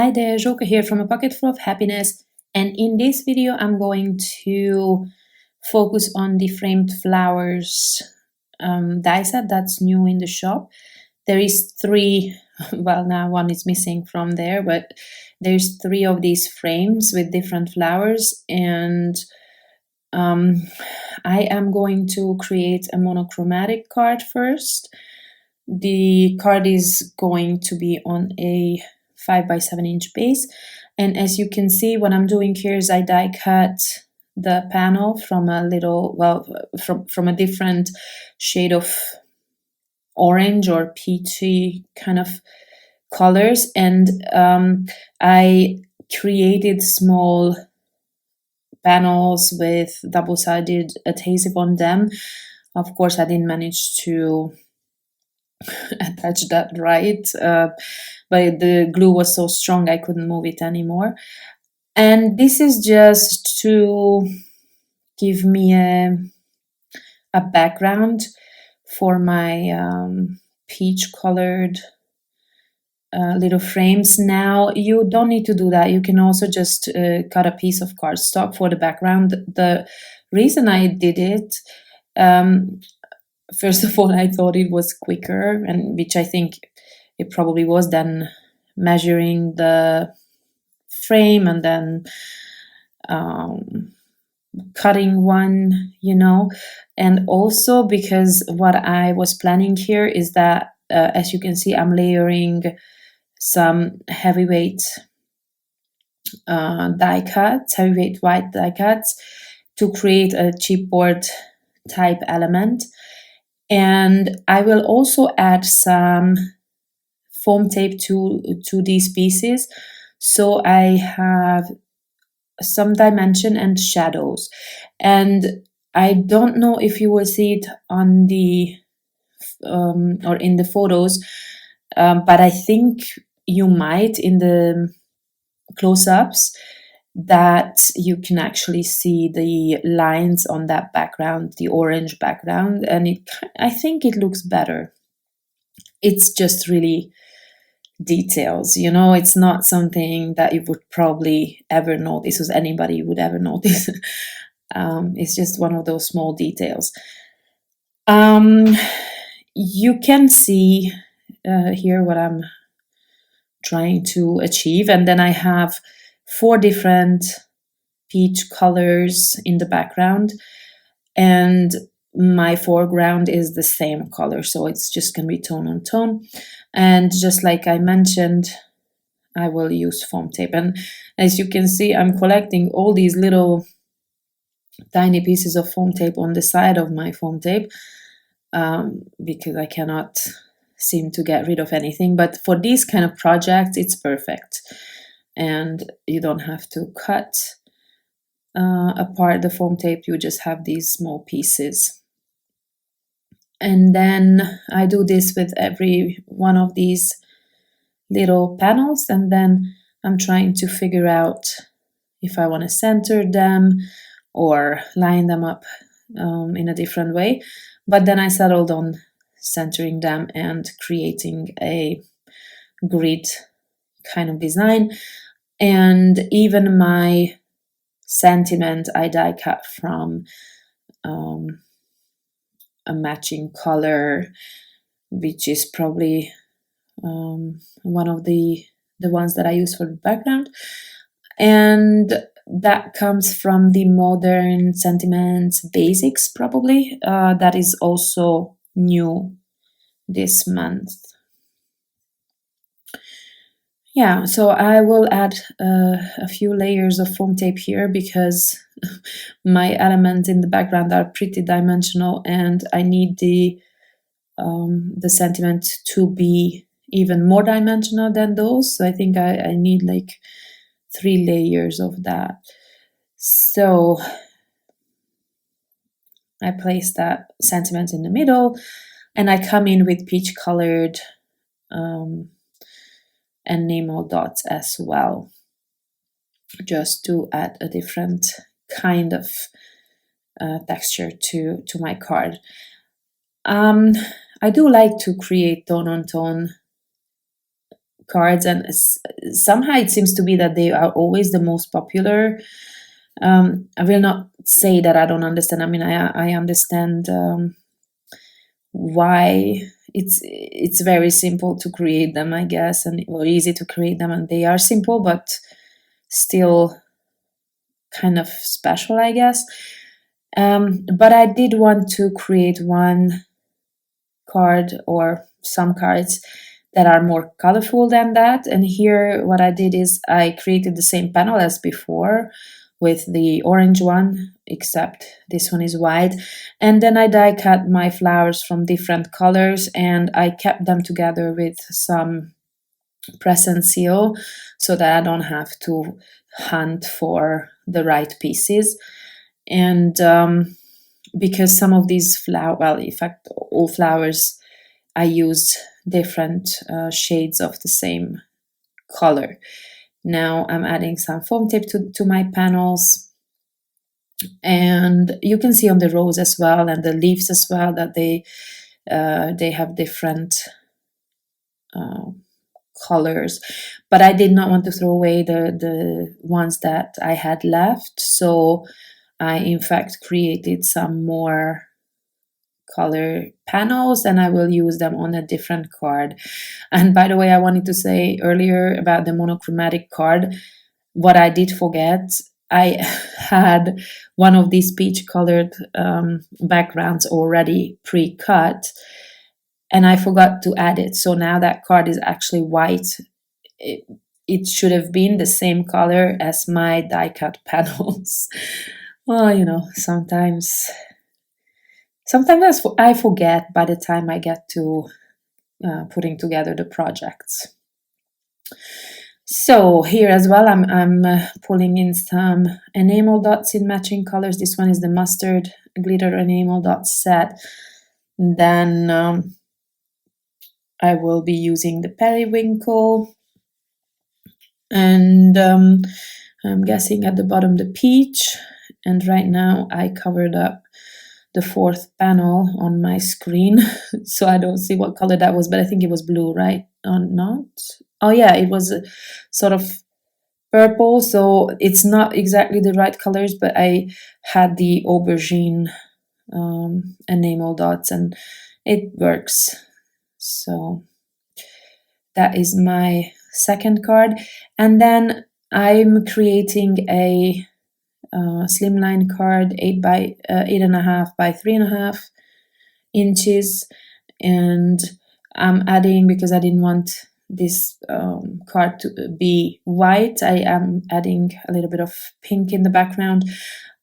Hi there, Joke here from A Pocket Full of Happiness, and in this video I'm going to focus on the framed flowers die set that's new in the shop. There is three, well now one is missing from there, but there's three of these frames with different flowers, and I am going to create a monochromatic card first. The card is going to be on a 5x7" base, and as you can see, what I'm doing here is I die cut the panel from a little, well, from a different shade of orange or peachy kind of colors, and I created small panels with double-sided adhesive on them. Of course, I didn't manage to attach that right, but the glue was so strong I couldn't move it anymore. And this is just to give me a background for my peach colored little frames. Now you don't need to do that. You can also just cut a piece of cardstock for the background. The reason I did it, first of all, I thought it was quicker, and which I think it probably was, than measuring the frame and then cutting one, you know. And also because what I was planning here is that, as you can see, I'm layering some heavyweight die cuts, heavyweight white die cuts, to create a chipboard type element. And I will also add some foam tape to these pieces, so I have some dimension and shadows. And I don't know if you will see it on the or in the photos, but I think you might in the close-ups, that you can actually see the lines on that background, the orange background, and I think it looks better. It's just really details, you know. It's not something that you would probably ever notice, or anybody would ever notice. It's just one of those small details. You can see here what I'm trying to achieve, and then I have 4 different peach colors in the background, and my foreground is the same color, so it's just going to be tone on tone. And just like I mentioned, I will use foam tape, and as you can see, I'm collecting all these little tiny pieces of foam tape on the side of my foam tape, because I cannot seem to get rid of anything. But for these kind of projects, it's perfect, and you don't have to cut apart the foam tape. You just have these small pieces. And then I do this with every one of these little panels, and then I'm trying to figure out if I want to center them or line them up in a different way. But then I settled on centering them and creating a grid kind of design. And even my sentiment I die cut from a matching color, which is probably one of the ones that I use for the background. And that comes from the Modern Sentiments Basics, probably. That is also new this month. Yeah, so I will add a few layers of foam tape here, because my elements in the background are pretty dimensional, and I need the sentiment to be even more dimensional than those. So I think I need like 3 layers of that. So I place that sentiment in the middle, and I come in with peach colored enamel dots as well, just to add a different kind of texture to my card. I do like to create tone on tone cards, and somehow it seems to be that they are always the most popular. I will not say that I don't understand. I mean, I understand why it's very simple to create them, I guess, and or easy to create them, and they are simple, but still kind of special, I guess. But I did want to create one card or some cards that are more colorful than that. And here what I did is I created the same panel as before with the orange one, except this one is white. And then I die cut my flowers from different colors, and I kept them together with some press and seal so that I don't have to hunt for the right pieces. And because some of these well, in fact, all flowers, I used different shades of the same color. Now I'm adding some foam tape to my panels, and you can see on the rose as well and the leaves as well that they have different colors. But I did not want to throw away the ones that I had left, so I in fact created some more color panels, and I will use them on a different card. And by the way, I wanted to say earlier about the monochromatic card, what I did forget, I had one of these peach colored backgrounds already pre-cut, and I forgot to add it. So now that card is actually white. It should have been the same color as my die cut panels. Well, you know, sometimes I forget by the time I get to putting together the projects. So here as well, I'm pulling in some enamel dots in matching colors. This one is the mustard glitter enamel dot set. Then I will be using the periwinkle, and I'm guessing at the bottom the peach. And right now I covered up the fourth panel on my screen, so I don't see what color that was, but I think it was blue, right? Or not? Oh yeah, it was a sort of purple, so it's not exactly the right colors, but I had the aubergine enamel dots, and it works. So that is my second card. And then I'm creating a Slimline card, 8.5 by 3.5 inches, and I'm adding, because I didn't want this card to be white, I am adding a little bit of pink in the background.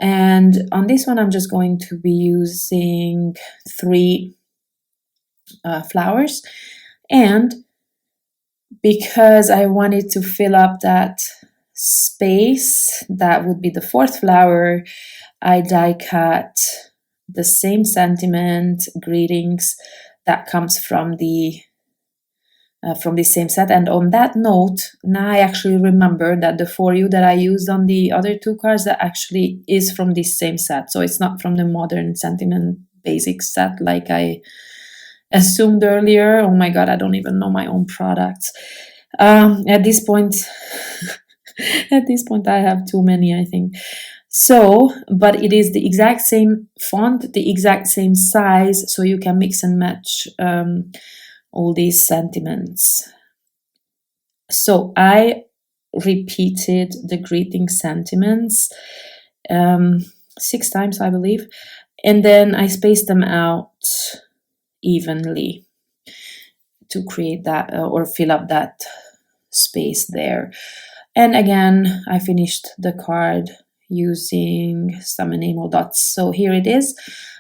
And on this one I'm just going to be using 3 flowers, and because I wanted to fill up that space that would be the fourth flower, I die cut the same sentiment, greetings, that comes from the same set. And on that note, now I actually remember that the For You that I used on the other 2 cards, that actually is from this same set. So it's not from the Modern Sentiment Basic set like I assumed earlier. Oh my god, I don't even know my own products. At this point I have too many, I think. So, but it is the exact same font, the exact same size, so you can mix and match all these sentiments. So I repeated the greeting sentiments 6 times, I believe, and then I spaced them out evenly to create that or fill up that space there. And again, I finished the card using some enamel dots. So here it is.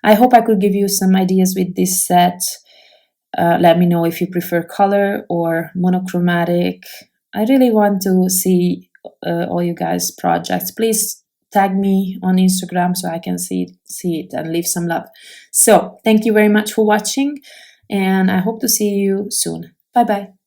I hope I could give you some ideas with this set. Let me know if you prefer color or monochromatic. I really want to see all you guys' projects. Please tag me on Instagram so I can see it and leave some love. So thank you very much for watching, and I hope to see you soon. Bye bye.